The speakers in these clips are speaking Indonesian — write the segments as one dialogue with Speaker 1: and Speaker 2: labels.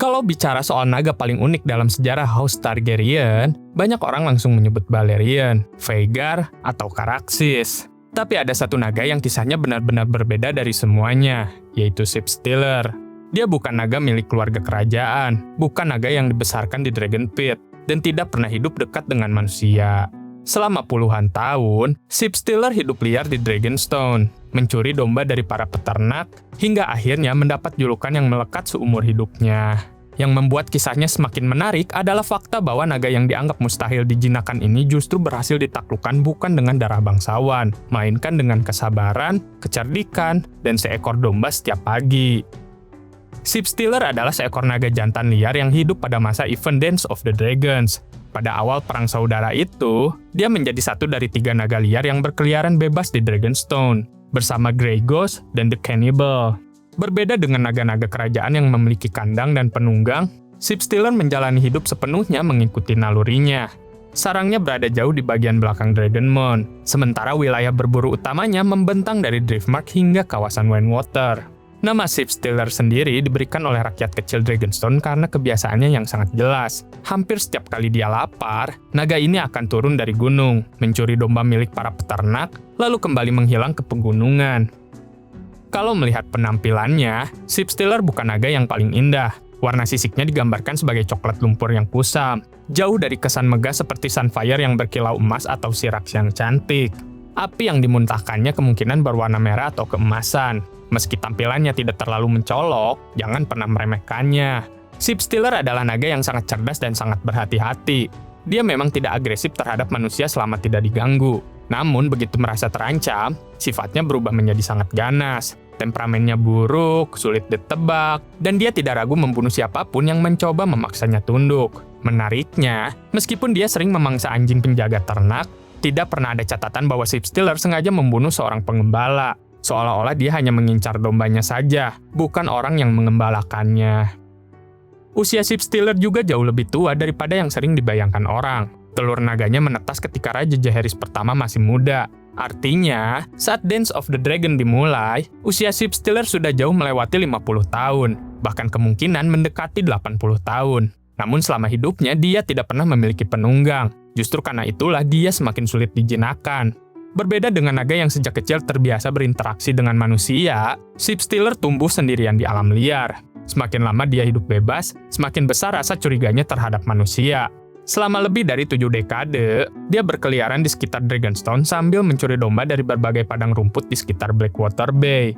Speaker 1: Kalau bicara soal naga paling unik dalam sejarah House Targaryen, banyak orang langsung menyebut Balerion, Vhagar, atau Caraxes. Tapi ada satu naga yang kisahnya benar-benar berbeda dari semuanya, yaitu Ship Stealer. Dia bukan naga milik keluarga kerajaan, bukan naga yang dibesarkan di Dragon Pit, dan tidak pernah hidup dekat dengan manusia. Selama puluhan tahun, Ship Stealer hidup liar di Dragonstone, mencuri domba dari para peternak, hingga akhirnya mendapat julukan yang melekat seumur hidupnya. Yang membuat kisahnya semakin menarik adalah fakta bahwa naga yang dianggap mustahil dijinakan ini justru berhasil ditaklukkan bukan dengan darah bangsawan, melainkan dengan kesabaran, kecerdikan, dan seekor domba setiap pagi. Ship Stealer adalah seekor naga jantan liar yang hidup pada masa event Dance of the Dragons. Pada awal Perang Saudara itu, dia menjadi satu dari 3 naga liar yang berkeliaran bebas di Dragonstone, bersama Grey Ghost dan The Cannibal. Berbeda dengan naga-naga kerajaan yang memiliki kandang dan penunggang, Ship Stealer menjalani hidup sepenuhnya mengikuti nalurinya. Sarangnya berada jauh di bagian belakang Dragonmount, sementara wilayah berburu utamanya membentang dari Driftmark hingga kawasan Windwater. Nama Ship Stealer sendiri diberikan oleh rakyat kecil Dragonstone karena kebiasaannya yang sangat jelas. Hampir setiap kali dia lapar, naga ini akan turun dari gunung, mencuri domba milik para peternak, lalu kembali menghilang ke pegunungan. Kalau melihat penampilannya, Ship Stealer bukan naga yang paling indah. Warna sisiknya digambarkan sebagai coklat lumpur yang kusam, jauh dari kesan megah seperti Sunfire yang berkilau emas atau Syrax yang cantik. Api yang dimuntahkannya kemungkinan berwarna merah atau keemasan. Meski tampilannya tidak terlalu mencolok, jangan pernah meremehkannya. Ship Stealer adalah naga yang sangat cerdas dan sangat berhati-hati. Dia memang tidak agresif terhadap manusia selama tidak diganggu. Namun, begitu merasa terancam, sifatnya berubah menjadi sangat ganas. Temperamennya buruk, sulit ditebak, dan dia tidak ragu membunuh siapapun yang mencoba memaksanya tunduk. Menariknya, meskipun dia sering memangsa anjing penjaga ternak, tidak pernah ada catatan bahwa Ship Stealer sengaja membunuh seorang pengembala. Seolah-olah dia hanya mengincar dombanya saja, bukan orang yang mengembalakannya. Usia Ship Stealer juga jauh lebih tua daripada yang sering dibayangkan orang. Telur naganya menetas ketika Raja Jaehaerys pertama masih muda. Artinya, saat Dance of the Dragon dimulai, usia Ship Stealer sudah jauh melewati 50 tahun, bahkan kemungkinan mendekati 80 tahun. Namun selama hidupnya, dia tidak pernah memiliki penunggang. Justru karena itulah dia semakin sulit dijinakan. Berbeda dengan naga yang sejak kecil terbiasa berinteraksi dengan manusia, Ship Stealer tumbuh sendirian di alam liar. Semakin lama dia hidup bebas, semakin besar rasa curiganya terhadap manusia. Selama lebih dari 7 dekade, dia berkeliaran di sekitar Dragonstone sambil mencuri domba dari berbagai padang rumput di sekitar Blackwater Bay.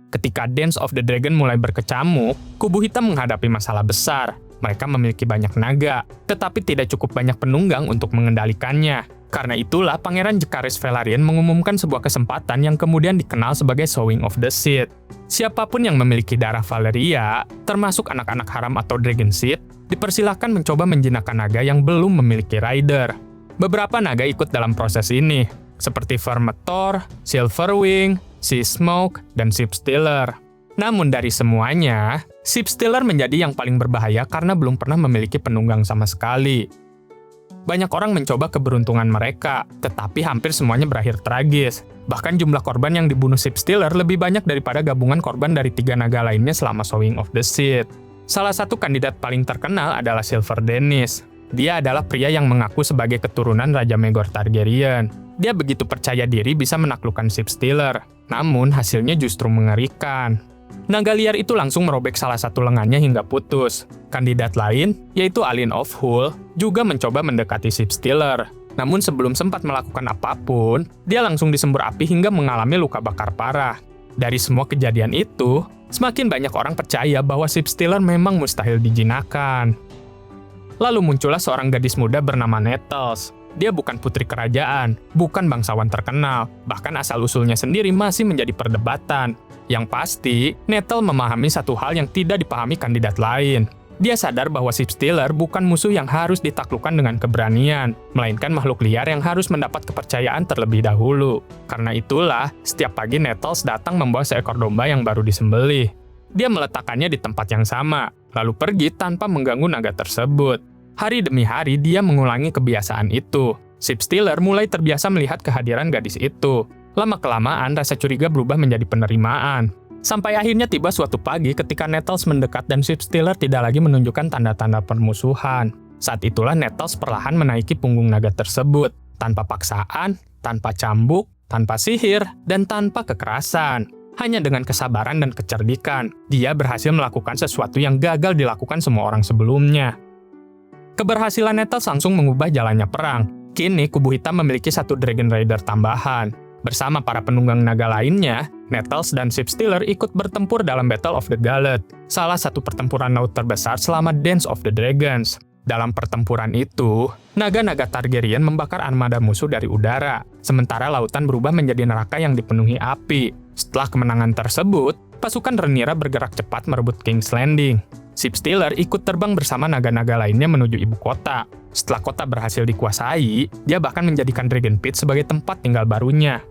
Speaker 1: Ketika Dance of the Dragon mulai berkecamuk, kubu hitam menghadapi masalah besar. Mereka memiliki banyak naga, tetapi tidak cukup banyak penunggang untuk mengendalikannya. Karena itulah Pangeran Jaehaerys Velaryon mengumumkan sebuah kesempatan yang kemudian dikenal sebagai Sowing of the Seed. Siapapun yang memiliki darah Valyria, termasuk anak-anak haram atau Dragon Seed, dipersilahkan mencoba menjinakkan naga yang belum memiliki rider. Beberapa naga ikut dalam proses ini, seperti Vermetor, Silverwing, Seasmoke, dan Ship Stealer. Namun dari semuanya, Ship Stealer menjadi yang paling berbahaya karena belum pernah memiliki penunggang sama sekali. Banyak orang mencoba keberuntungan mereka, tetapi hampir semuanya berakhir tragis. Bahkan jumlah korban yang dibunuh Ship Stealer lebih banyak daripada gabungan korban dari 3 naga lainnya selama Sowing of the Seed. Salah satu kandidat paling terkenal adalah Silver Dennis. Dia adalah pria yang mengaku sebagai keturunan Raja Maegor Targaryen. Dia begitu percaya diri bisa menaklukkan Ship Stealer, namun hasilnya justru mengerikan. Naga liar itu langsung merobek salah satu lengannya hingga putus. Kandidat lain, yaitu Alyn of Hull, juga mencoba mendekati Ship Stealer. Namun sebelum sempat melakukan apapun, dia langsung disembur api hingga mengalami luka bakar parah. Dari semua kejadian itu, semakin banyak orang percaya bahwa Ship Stealer memang mustahil dijinakkan. Lalu muncullah seorang gadis muda bernama Nettles. Dia bukan putri kerajaan, bukan bangsawan terkenal, bahkan asal-usulnya sendiri masih menjadi perdebatan. Yang pasti, Nettle memahami satu hal yang tidak dipahami kandidat lain. Dia sadar bahwa Ship Stealer bukan musuh yang harus ditaklukkan dengan keberanian, melainkan makhluk liar yang harus mendapat kepercayaan terlebih dahulu. Karena itulah, setiap pagi Nettles datang membawa seekor domba yang baru disembelih. Dia meletakkannya di tempat yang sama, lalu pergi tanpa mengganggu naga tersebut. Hari demi hari dia mengulangi kebiasaan itu. Ship Stealer mulai terbiasa melihat kehadiran gadis itu. Lama-kelamaan rasa curiga berubah menjadi penerimaan. Sampai akhirnya tiba suatu pagi ketika Nettles mendekat dan Shipstealer tidak lagi menunjukkan tanda-tanda permusuhan. Saat itulah Nettles perlahan menaiki punggung naga tersebut, tanpa paksaan, tanpa cambuk, tanpa sihir, dan tanpa kekerasan. Hanya dengan kesabaran dan kecerdikan, dia berhasil melakukan sesuatu yang gagal dilakukan semua orang sebelumnya. Keberhasilan Nettles langsung mengubah jalannya perang. Kini, kubu hitam memiliki satu Dragon Rider tambahan. Bersama para penunggang naga lainnya, Nettles dan Shipstealer ikut bertempur dalam Battle of the Gauntlet, salah satu pertempuran laut terbesar selama Dance of the Dragons. Dalam pertempuran itu, naga-naga Targaryen membakar armada musuh dari udara, sementara lautan berubah menjadi neraka yang dipenuhi api. Setelah kemenangan tersebut, pasukan Rhaenyra bergerak cepat merebut King's Landing. Shipstealer ikut terbang bersama naga-naga lainnya menuju ibu kota. Setelah kota berhasil dikuasai, dia bahkan menjadikan Dragon Pit sebagai tempat tinggal barunya.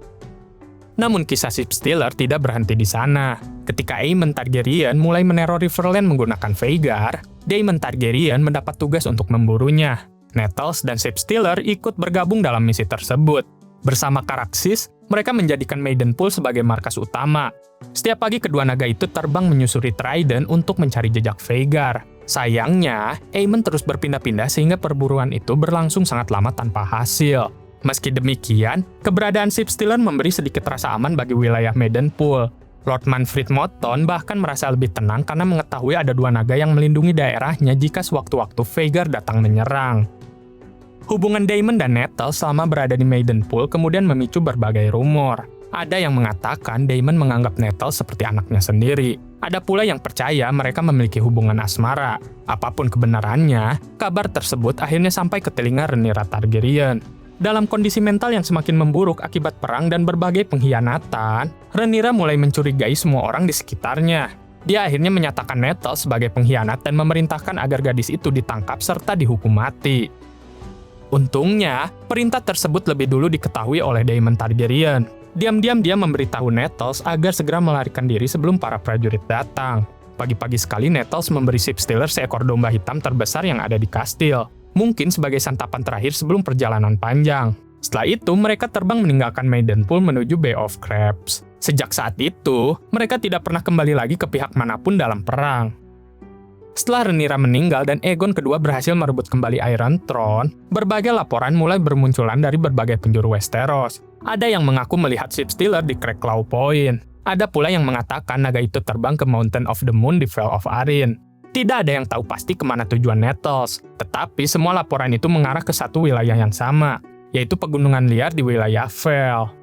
Speaker 1: Namun kisah Shipstealer tidak berhenti di sana. Ketika Aemon Targaryen mulai meneror Riverland menggunakan Vhagar, Daemon Targaryen mendapat tugas untuk memburunya. Nettles dan Shipstealer ikut bergabung dalam misi tersebut. Bersama Caraxes, mereka menjadikan Maidenpool sebagai markas utama. Setiap pagi kedua naga itu terbang menyusuri Trident untuk mencari jejak Vhagar. Sayangnya, Aemon terus berpindah-pindah sehingga perburuan itu berlangsung sangat lama tanpa hasil. Meski demikian, keberadaan Shipstealer memberi sedikit rasa aman bagi wilayah Maidenpool. Lord Manfred Moton bahkan merasa lebih tenang karena mengetahui ada dua naga yang melindungi daerahnya jika sewaktu-waktu Vhagar datang menyerang. Hubungan Daemon dan Nettles selama berada di Maidenpool kemudian memicu berbagai rumor. Ada yang mengatakan Daemon menganggap Nettles seperti anaknya sendiri. Ada pula yang percaya mereka memiliki hubungan asmara. Apapun kebenarannya, kabar tersebut akhirnya sampai ke telinga Rhaenyra Targaryen. Dalam kondisi mental yang semakin memburuk akibat perang dan berbagai pengkhianatan, Rhaenyra mulai mencurigai semua orang di sekitarnya. Dia akhirnya menyatakan Nettles sebagai pengkhianat dan memerintahkan agar gadis itu ditangkap serta dihukum mati. Untungnya, perintah tersebut lebih dulu diketahui oleh Daemon Targaryen. Diam-diam dia memberitahu Nettles agar segera melarikan diri sebelum para prajurit datang. Pagi-pagi sekali Nettles memberi Shipstealer seekor domba hitam terbesar yang ada di kastil, mungkin sebagai santapan terakhir sebelum perjalanan panjang. Setelah itu, mereka terbang meninggalkan Maidenpool menuju Bay of Crabs. Sejak saat itu, mereka tidak pernah kembali lagi ke pihak manapun dalam perang. Setelah Rhaenyra meninggal dan Aegon kedua berhasil merebut kembali Iron Throne, berbagai laporan mulai bermunculan dari berbagai penjuru Westeros. Ada yang mengaku melihat Shipstealer di Crackclaw Point. Ada pula yang mengatakan naga itu terbang ke Mountain of the Moon di Vale of Arryn. Tidak ada yang tahu pasti kemana tujuan Nettles, tetapi semua laporan itu mengarah ke satu wilayah yang sama, yaitu pegunungan liar di wilayah Vale.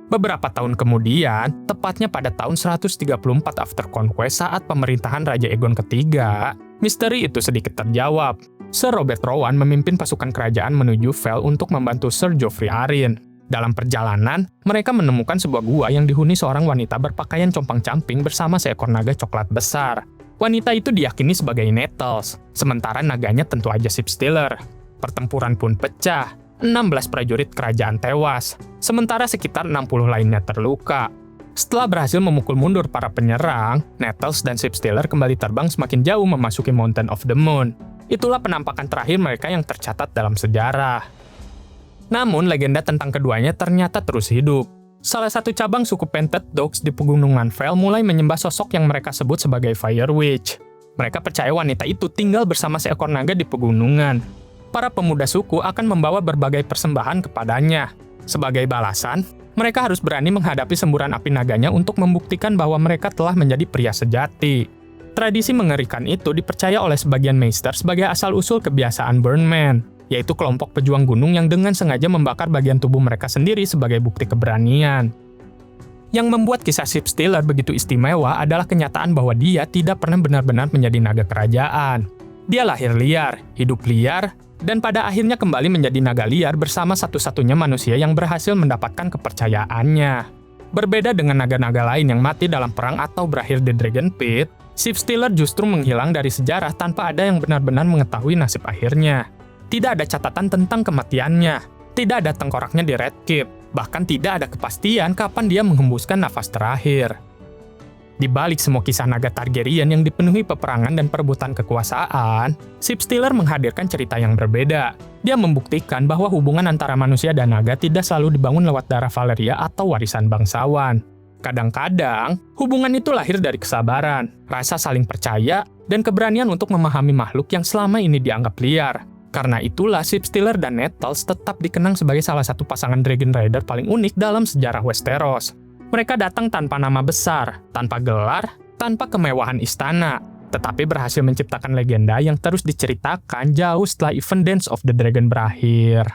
Speaker 1: Beberapa tahun kemudian, tepatnya pada tahun 134 After Conquest saat pemerintahan Raja Aegon III, misteri itu sedikit terjawab. Sir Robert Rowan memimpin pasukan kerajaan menuju Vale untuk membantu Sir Joffrey Arryn. Dalam perjalanan, mereka menemukan sebuah gua yang dihuni seorang wanita berpakaian compang-camping bersama seekor naga coklat besar. Wanita itu diyakini sebagai Nettles, sementara naganya tentu aja Shipstealer. Pertempuran pun pecah. 16 prajurit kerajaan tewas, sementara sekitar 60 lainnya terluka. Setelah berhasil memukul mundur para penyerang, Nettles dan Shipstealer kembali terbang semakin jauh memasuki Mountain of the Moon. Itulah penampakan terakhir mereka yang tercatat dalam sejarah. Namun, legenda tentang keduanya ternyata terus hidup. Salah satu cabang suku Painted Dogs di pegunungan Vale mulai menyembah sosok yang mereka sebut sebagai Fire Witch. Mereka percaya wanita itu tinggal bersama seekor naga di pegunungan. Para pemuda suku akan membawa berbagai persembahan kepadanya. Sebagai balasan, mereka harus berani menghadapi semburan api naganya untuk membuktikan bahwa mereka telah menjadi pria sejati. Tradisi mengerikan itu dipercaya oleh sebagian Maester sebagai asal-usul kebiasaan Burnman, yaitu kelompok pejuang gunung yang dengan sengaja membakar bagian tubuh mereka sendiri sebagai bukti keberanian. Yang membuat kisah Shipstealer begitu istimewa adalah kenyataan bahwa dia tidak pernah benar-benar menjadi naga kerajaan. Dia lahir liar, hidup liar, dan pada akhirnya kembali menjadi naga liar bersama satu-satunya manusia yang berhasil mendapatkan kepercayaannya. Berbeda dengan naga-naga lain yang mati dalam perang atau berakhir di Dragon Pit, Shipstealer justru menghilang dari sejarah tanpa ada yang benar-benar mengetahui nasib akhirnya. Tidak ada catatan tentang kematiannya, tidak ada tengkoraknya di Red Keep, bahkan tidak ada kepastian kapan dia menghembuskan nafas terakhir. Di balik semua kisah naga Targaryen yang dipenuhi peperangan dan perebutan kekuasaan, Shipstealer menghadirkan cerita yang berbeda. Dia membuktikan bahwa hubungan antara manusia dan naga tidak selalu dibangun lewat darah Valyria atau warisan bangsawan. Kadang-kadang, hubungan itu lahir dari kesabaran, rasa saling percaya, dan keberanian untuk memahami makhluk yang selama ini dianggap liar. Karena itulah Shipstealer dan Nettles tetap dikenang sebagai salah satu pasangan Dragon Rider paling unik dalam sejarah Westeros. Mereka datang tanpa nama besar, tanpa gelar, tanpa kemewahan istana, tetapi berhasil menciptakan legenda yang terus diceritakan jauh setelah event Dance of the Dragon berakhir.